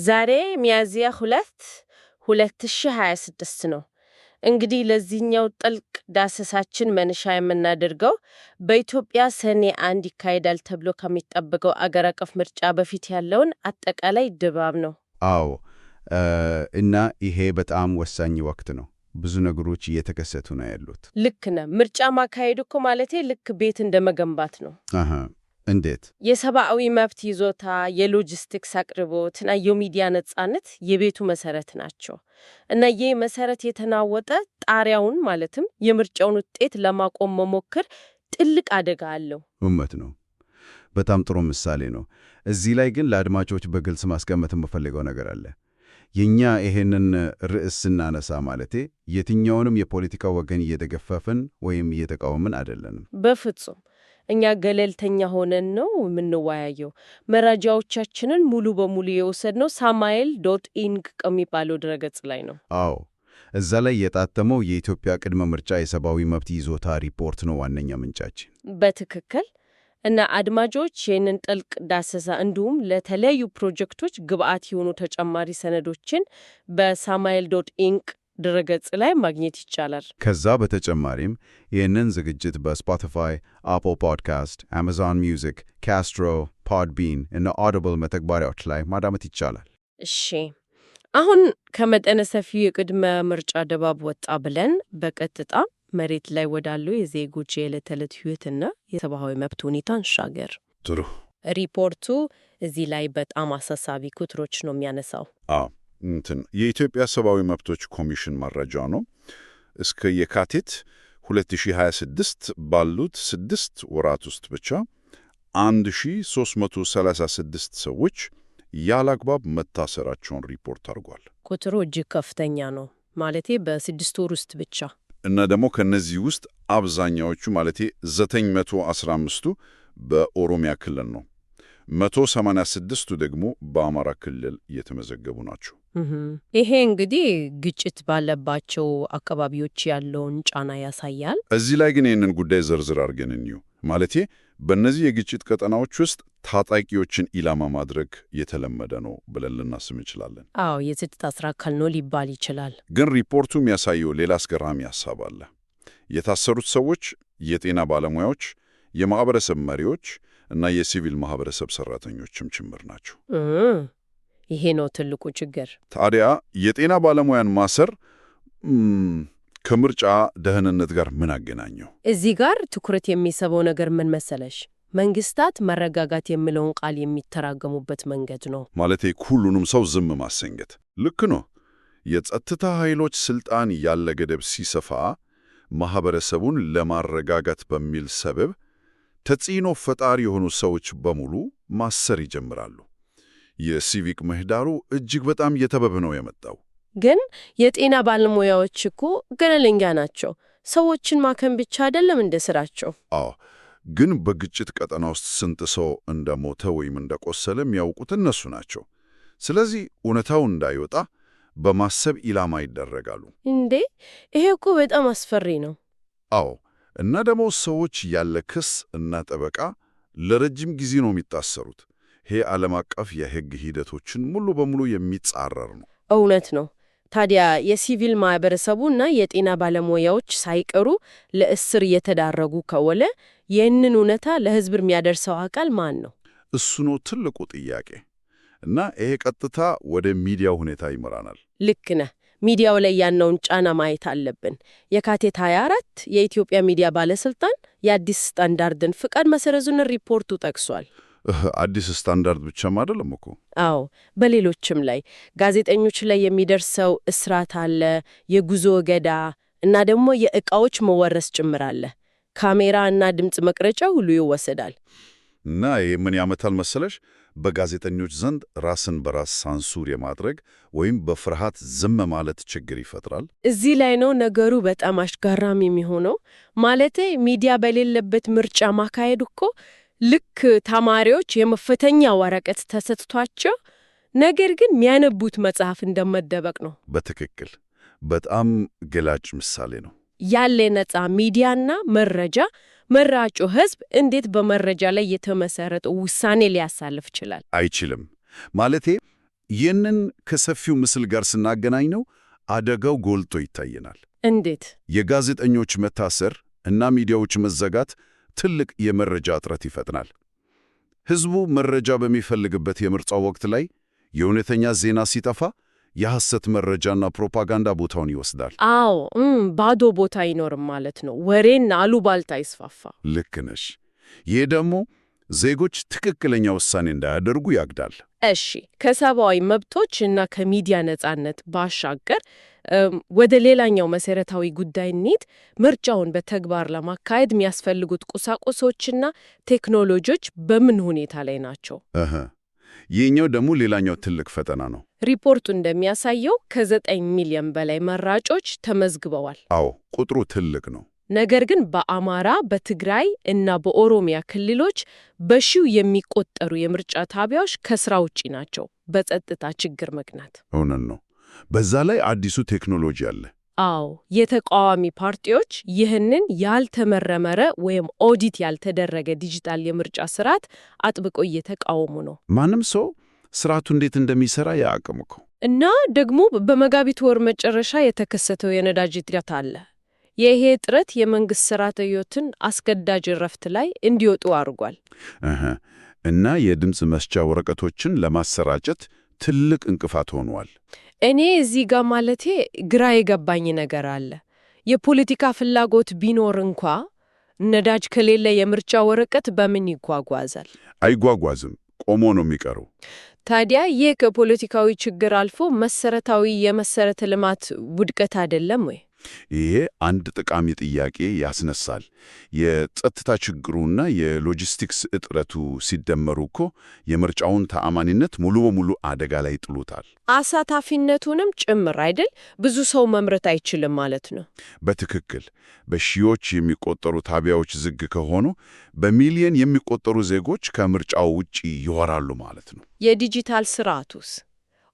ዛሬ ሚያዝያ 2026 ነው። እንግዲህ ለዚህኛው ጥልቅ ዳሰሳችን መነሻ የምናደርገው በኢትዮጵያ ሰኔ 1 ይካሄዳል ተብሎ ከሚጠበቀው አገር አቀፍ ምርጫ በፊት ያለውን አጠቃላይ ድባብ ነው። አዎ፣ እና ይሄ በጣም ወሳኝ ወቅት ነው። ብዙ ነገሮች እየተከሰቱ ነው ያሉት። ልክ ነህ። ምርጫ ማካሄድ እኮ ማለቴ ልክ ቤት እንደመገንባት ነው። እንዴት? የሰብአዊ መብት ይዞታ፣ የሎጂስቲክስ አቅርቦት እና የሚዲያ ነጻነት የቤቱ መሰረት ናቸው። እና ይህ መሰረት የተናወጠ ጣሪያውን ማለትም የምርጫውን ውጤት ለማቆም መሞከር ትልቅ አደጋ አለው። እውነት ነው። በጣም ጥሩ ምሳሌ ነው። እዚህ ላይ ግን ለአድማጮች በግልጽ ማስቀመጥ የምፈልገው ነገር አለ። የኛ ይሄንን ርዕስ ስናነሳ ማለቴ የትኛውንም የፖለቲካ ወገን እየተገፈፍን ወይም እየተቃወምን አይደለንም። በፍጹም። እኛ ገለልተኛ ሆነን ነው የምንወያየው። መረጃዎቻችንን ሙሉ በሙሉ የወሰድነው samael.org ከሚባለው ድረገጽ ላይ ነው። አዎ፣ እዛ ላይ የታተመው የኢትዮጵያ ቅድመ ምርጫ የሰብአዊ መብት ይዞታ ሪፖርት ነው ዋነኛ ምንጫችን። በትክክል። እና አድማጮች ይህንን ጥልቅ ዳሰሳ እንዲሁም ለተለያዩ ፕሮጀክቶች ግብአት የሆኑ ተጨማሪ ሰነዶችን በsamael.org ድረገጽ ላይ ማግኘት ይቻላል። ከዛ በተጨማሪም ይህንን ዝግጅት በስፖቲፋይ፣ አፕል ፖድካስት፣ አማዞን ሚውዚክ፣ ካስትሮ፣ ፖድቢን እና ኦዲብል መተግበሪያዎች ላይ ማዳመጥ ይቻላል። እሺ፣ አሁን ከመጠነ ሰፊው የቅድመ ምርጫ ድባብ ወጣ ብለን በቀጥታ መሬት ላይ ወዳሉ የዜጎች የዕለት ተዕለት ሕይወትና የሰብአዊ መብት ሁኔታ እንሻገር። ጥሩ። ሪፖርቱ እዚህ ላይ በጣም አሳሳቢ ቁጥሮች ነው የሚያነሳው። የኢትዮጵያ ሰብአዊ መብቶች ኮሚሽን መረጃ ነው። እስከ የካቲት 2026 ባሉት 6 ወራት ውስጥ ብቻ 1336 ሰዎች ያለአግባብ መታሰራቸውን ሪፖርት አድርጓል። ቁጥሩ እጅግ ከፍተኛ ነው። ማለቴ በ6 ወር ውስጥ ብቻ። እና ደግሞ ከነዚህ ውስጥ አብዛኛዎቹ ማለቴ 915ቱ በኦሮሚያ ክልል ነው። 186ቱ ደግሞ በአማራ ክልል የተመዘገቡ ናቸው። ይሄ እንግዲህ ግጭት ባለባቸው አካባቢዎች ያለውን ጫና ያሳያል። እዚህ ላይ ግን ይህንን ጉዳይ ዝርዝር አድርገን እንየው። ማለቴ በእነዚህ የግጭት ቀጠናዎች ውስጥ ታጣቂዎችን ኢላማ ማድረግ የተለመደ ነው ብለን ልናስብ እንችላለን። አዎ፣ የጸጥታ ስራ አካል ነው ሊባል ይችላል። ግን ሪፖርቱ የሚያሳየው ሌላ አስገራሚ ሀሳብ አለ። የታሰሩት ሰዎች የጤና ባለሙያዎች፣ የማህበረሰብ መሪዎች እና የሲቪል ማህበረሰብ ሰራተኞችም ጭምር ናቸው። ይሄ ነው ትልቁ ችግር። ታዲያ የጤና ባለሙያን ማሰር ከምርጫ ደህንነት ጋር ምን አገናኘው? እዚህ ጋር ትኩረት የሚስበው ነገር ምን መሰለሽ? መንግስታት መረጋጋት የሚለውን ቃል የሚተራገሙበት መንገድ ነው። ማለቴ ሁሉንም ሰው ዝም ማሰኘት። ልክ ነው። የጸጥታ ኃይሎች ስልጣን ያለ ገደብ ሲሰፋ ማህበረሰቡን ለማረጋጋት በሚል ሰበብ ተጽዕኖ ፈጣሪ የሆኑ ሰዎች በሙሉ ማሰር ይጀምራሉ። የሲቪክ ምህዳሩ እጅግ በጣም እየተበበ ነው የመጣው። ግን የጤና ባለሙያዎች እኮ ገለልተኛ ናቸው። ሰዎችን ማከም ብቻ አይደለም እንደ ስራቸው። አዎ፣ ግን በግጭት ቀጠና ውስጥ ስንት ሰው እንደሞተ ወይም እንደቆሰለ የሚያውቁት እነሱ ናቸው። ስለዚህ እውነታው እንዳይወጣ በማሰብ ኢላማ ይደረጋሉ። እንዴ! ይሄ እኮ በጣም አስፈሪ ነው። አዎ፣ እና ደግሞ ሰዎች ያለ ክስ እና ጠበቃ ለረጅም ጊዜ ነው የሚታሰሩት። ይሄ ዓለም አቀፍ የሕግ ሂደቶችን ሙሉ በሙሉ የሚጻረር ነው። እውነት ነው። ታዲያ የሲቪል ማህበረሰቡ እና የጤና ባለሙያዎች ሳይቀሩ ለእስር እየተዳረጉ ከሆነ ይህንን እውነታ ለሕዝብ የሚያደርሰው አካል ማን ነው? እሱ ነው ትልቁ ጥያቄ። እና ይሄ ቀጥታ ወደ ሚዲያው ሁኔታ ይመራናል። ልክ ነህ። ሚዲያው ላይ ያለውን ጫና ማየት አለብን። የካቲት 24 የኢትዮጵያ ሚዲያ ባለስልጣን የአዲስ ስታንዳርድን ፍቃድ መሰረዙን ሪፖርቱ ጠቅሷል። አዲስ ስታንዳርድ ብቻም አይደለም እኮ። አዎ፣ በሌሎችም ላይ ጋዜጠኞች ላይ የሚደርሰው እስራት አለ፣ የጉዞ እገዳ እና ደግሞ የዕቃዎች መወረስ ጭምር አለ። ካሜራ እና ድምፅ መቅረጫ ሁሉ ይወሰዳል። እና ይህ ምን ያመጣል መሰለሽ? በጋዜጠኞች ዘንድ ራስን በራስ ሳንሱር የማድረግ ወይም በፍርሃት ዝም ማለት ችግር ይፈጥራል። እዚህ ላይ ነው ነገሩ በጣም አስገራሚ የሚሆነው። ማለቴ ሚዲያ በሌለበት ምርጫ ማካሄድ እኮ ልክ ተማሪዎች የመፈተኛ ወረቀት ተሰጥቷቸው ነገር ግን የሚያነቡት መጽሐፍ እንደመደበቅ ነው። በትክክል በጣም ገላጭ ምሳሌ ነው። ያለ ነፃ ሚዲያና መረጃ መራጩ ሕዝብ እንዴት በመረጃ ላይ የተመሰረተ ውሳኔ ሊያሳልፍ ይችላል? አይችልም። ማለቴ ይህንን ከሰፊው ምስል ጋር ስናገናኝ ነው አደጋው ጎልቶ ይታየናል። እንዴት? የጋዜጠኞች መታሰር እና ሚዲያዎች መዘጋት ትልቅ የመረጃ እጥረት ይፈጥናል። ሕዝቡ መረጃ በሚፈልግበት የምርጫው ወቅት ላይ የእውነተኛ ዜና ሲጠፋ የሐሰት መረጃና ፕሮፓጋንዳ ቦታውን ይወስዳል። አዎ፣ ባዶ ቦታ አይኖርም ማለት ነው። ወሬና አሉባልታ ይስፋፋ። ልክ ነሽ። ይህ ደግሞ ዜጎች ትክክለኛ ውሳኔ እንዳያደርጉ ያግዳል። እሺ፣ ከሰብአዊ መብቶች እና ከሚዲያ ነጻነት ባሻገር ወደ ሌላኛው መሰረታዊ ጉዳይ እንሂድ። ምርጫውን በተግባር ለማካሄድ የሚያስፈልጉት ቁሳቁሶችና ቴክኖሎጂዎች በምን ሁኔታ ላይ ናቸው? ይህኛው ደግሞ ሌላኛው ትልቅ ፈተና ነው። ሪፖርቱ እንደሚያሳየው ከ9 ሚሊዮን በላይ መራጮች ተመዝግበዋል። አዎ፣ ቁጥሩ ትልቅ ነው። ነገር ግን በአማራ፣ በትግራይ እና በኦሮሚያ ክልሎች በሺው የሚቆጠሩ የምርጫ ጣቢያዎች ከስራ ውጪ ናቸው በጸጥታ ችግር ምክንያት። እውነት ነው። በዛ ላይ አዲሱ ቴክኖሎጂ አለ። አዎ፣ የተቃዋሚ ፓርቲዎች ይህንን ያልተመረመረ ወይም ኦዲት ያልተደረገ ዲጂታል የምርጫ ስርዓት አጥብቆ እየተቃወሙ ነው። ማንም ሰው ስርዓቱ እንዴት እንደሚሰራ ያዕቅም እኮ እና ደግሞ በመጋቢት ወር መጨረሻ የተከሰተው የነዳጅ እጥረት አለ። ይሄ እጥረት የመንግስት ሰራተኞችን አስገዳጅ እረፍት ላይ እንዲወጡ አድርጓል። እና የድምፅ መስጫ ወረቀቶችን ለማሰራጨት ትልቅ እንቅፋት ሆኗል። እኔ እዚህ ጋር ማለቴ ግራ የገባኝ ነገር አለ። የፖለቲካ ፍላጎት ቢኖር እንኳ ነዳጅ ከሌለ የምርጫ ወረቀት በምን ይጓጓዛል? አይጓጓዝም፣ ቆሞ ነው የሚቀረው። ታዲያ ይህ ከፖለቲካዊ ችግር አልፎ መሰረታዊ የመሰረተ ልማት ውድቀት አይደለም ወይ? ይሄ አንድ ጠቃሚ ጥያቄ ያስነሳል። የጸጥታ ችግሩና የሎጂስቲክስ እጥረቱ ሲደመሩ እኮ የምርጫውን ተአማኒነት ሙሉ በሙሉ አደጋ ላይ ጥሉታል። አሳታፊነቱንም ጭምር አይደል? ብዙ ሰው መምረጥ አይችልም ማለት ነው። በትክክል። በሺዎች የሚቆጠሩ ጣቢያዎች ዝግ ከሆኑ በሚሊዮን የሚቆጠሩ ዜጎች ከምርጫው ውጪ ይሆናሉ ማለት ነው። የዲጂታል ስርዓቱስ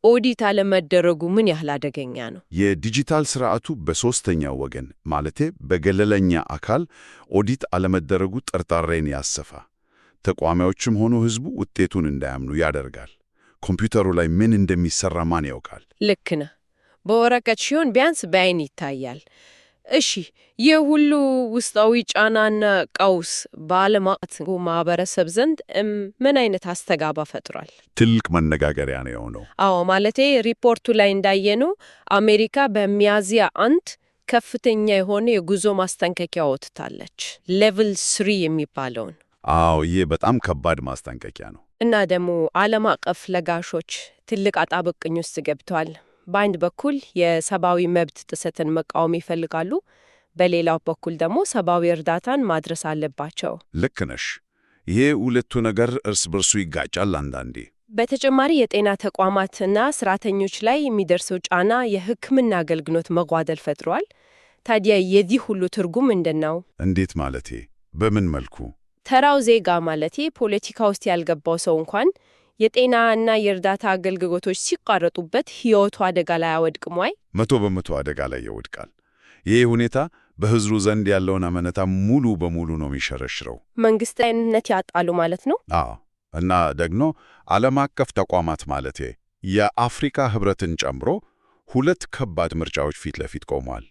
ኦዲት አለመደረጉ ምን ያህል አደገኛ ነው? የዲጂታል ስርዓቱ በሶስተኛው ወገን ማለቴ በገለልተኛ አካል ኦዲት አለመደረጉ ጥርጣሬን ያሰፋ። ተቋሚዎችም ሆኖ ሕዝቡ ውጤቱን እንዳያምኑ ያደርጋል። ኮምፒውተሩ ላይ ምን እንደሚሰራ ማን ያውቃል? ልክ ነህ። በወረቀት ሲሆን ቢያንስ በዓይን ይታያል። እሺ፣ ይህ ሁሉ ውስጣዊ ጫናና ቀውስ በዓለም አቀፉ ማህበረሰብ ዘንድ ምን አይነት አስተጋባ ፈጥሯል? ትልቅ መነጋገሪያ ነው የሆነው። አዎ፣ ማለቴ ሪፖርቱ ላይ እንዳየነው አሜሪካ በሚያዝያ 1 ከፍተኛ የሆነ የጉዞ ማስጠንቀቂያ ወጥታለች፣ ሌቭል 3 የሚባለውን። አዎ፣ ይህ በጣም ከባድ ማስጠንቀቂያ ነው። እና ደግሞ ዓለም አቀፍ ለጋሾች ትልቅ አጣብቅኝ ውስጥ ገብተዋል። በአንድ በኩል የሰብአዊ መብት ጥሰትን መቃወም ይፈልጋሉ፣ በሌላው በኩል ደግሞ ሰብአዊ እርዳታን ማድረስ አለባቸው። ልክ ነሽ። ይሄ ሁለቱ ነገር እርስ በርሱ ይጋጫል አንዳንዴ። በተጨማሪ የጤና ተቋማትና ሰራተኞች ላይ የሚደርሰው ጫና የሕክምና አገልግሎት መጓደል ፈጥሯል። ታዲያ የዚህ ሁሉ ትርጉም ምንድን ነው? እንዴት ማለቴ? በምን መልኩ? ተራው ዜጋ ማለቴ ፖለቲካ ውስጥ ያልገባው ሰው እንኳን የጤና እና የእርዳታ አገልግሎቶች ሲቋረጡበት ሕይወቱ አደጋ ላይ አይወድቅም ወይ? 100% አደጋ ላይ ይወድቃል። ይህ ሁኔታ በሕዝቡ ዘንድ ያለውን አመኔታ ሙሉ በሙሉ ነው የሚሸረሽረው። መንግስታዊነት ያጣሉ ማለት ነው። አዎ፣ እና ደግሞ ዓለም አቀፍ ተቋማት ማለቴ የአፍሪካ ሕብረትን ጨምሮ 2 ከባድ ምርጫዎች ፊት ለፊት ቆመዋል።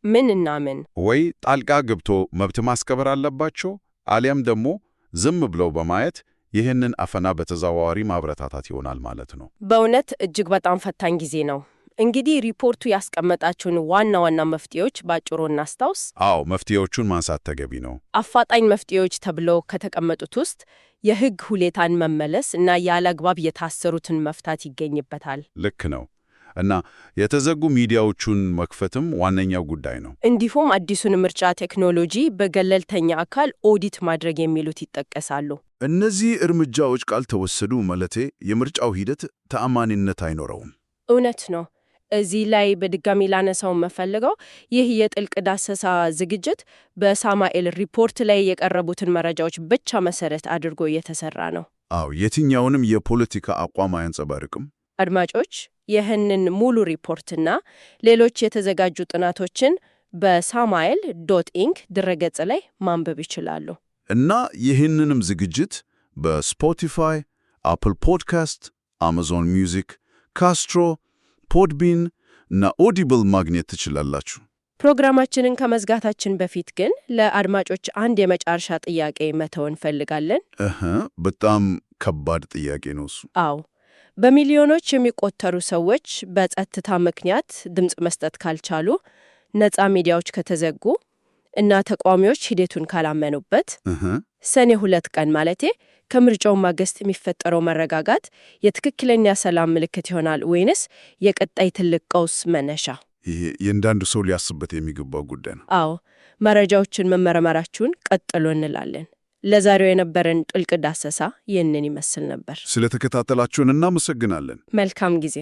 ምንና ምን? ወይ ጣልቃ ገብቶ መብት ማስከበር አለባቸው፣ አሊያም ደግሞ ዝም ብለው በማየት ይህንን አፈና በተዘዋዋሪ ማብረታታት ይሆናል ማለት ነው። በእውነት እጅግ በጣም ፈታኝ ጊዜ ነው። እንግዲህ ሪፖርቱ ያስቀመጣቸውን ዋና ዋና መፍትሄዎች ባጭሩ እናስታውስ። አዎ፣ መፍትሄዎቹን ማንሳት ተገቢ ነው። አፋጣኝ መፍትሄዎች ተብለው ከተቀመጡት ውስጥ የሕግ ሁኔታን መመለስ እና ያለ አግባብ የታሰሩትን መፍታት ይገኝበታል። ልክ ነው። እና የተዘጉ ሚዲያዎቹን መክፈትም ዋነኛው ጉዳይ ነው። እንዲሁም አዲሱን ምርጫ ቴክኖሎጂ በገለልተኛ አካል ኦዲት ማድረግ የሚሉት ይጠቀሳሉ። እነዚህ እርምጃዎች ካልተወሰዱ ማለቴ የምርጫው ሂደት ተአማኒነት አይኖረውም። እውነት ነው። እዚህ ላይ በድጋሚ ላነሳው የምፈልገው ይህ የጥልቅ ዳሰሳ ዝግጅት በሳሙኤል ሪፖርት ላይ የቀረቡትን መረጃዎች ብቻ መሰረት አድርጎ እየተሰራ ነው። አዎ፣ የትኛውንም የፖለቲካ አቋም አያንጸባርቅም። አድማጮች ይህንን ሙሉ ሪፖርትና ሌሎች የተዘጋጁ ጥናቶችን በሳሙኤል.ኢንክ ድረገጽ ላይ ማንበብ ይችላሉ። እና ይህንንም ዝግጅት በስፖቲፋይ፣ አፕል ፖድካስት፣ አማዞን ሚውዚክ፣ ካስትሮ፣ ፖድቢን እና ኦዲብል ማግኘት ትችላላችሁ። ፕሮግራማችንን ከመዝጋታችን በፊት ግን ለአድማጮች አንድ የመጨረሻ ጥያቄ መተው እንፈልጋለን። በጣም ከባድ ጥያቄ ነው እሱ። አዎ፣ በሚሊዮኖች የሚቆጠሩ ሰዎች በጸጥታ ምክንያት ድምፅ መስጠት ካልቻሉ፣ ነፃ ሚዲያዎች ከተዘጉ እና ተቃዋሚዎች ሂደቱን ካላመኑበት ሰኔ 2 ቀን ማለቴ ከምርጫው ማግስት የሚፈጠረው መረጋጋት የትክክለኛ ሰላም ምልክት ይሆናል ወይንስ የቀጣይ ትልቅ ቀውስ መነሻ? ይሄ የእያንዳንዱ ሰው ሊያስብበት የሚገባው ጉዳይ ነው። አዎ፣ መረጃዎችን መመርመራችሁን ቀጥሎ እንላለን። ለዛሬው የነበረን ጥልቅ ዳሰሳ ይህንን ይመስል ነበር። ስለተከታተላችሁን እናመሰግናለን። መልካም ጊዜ።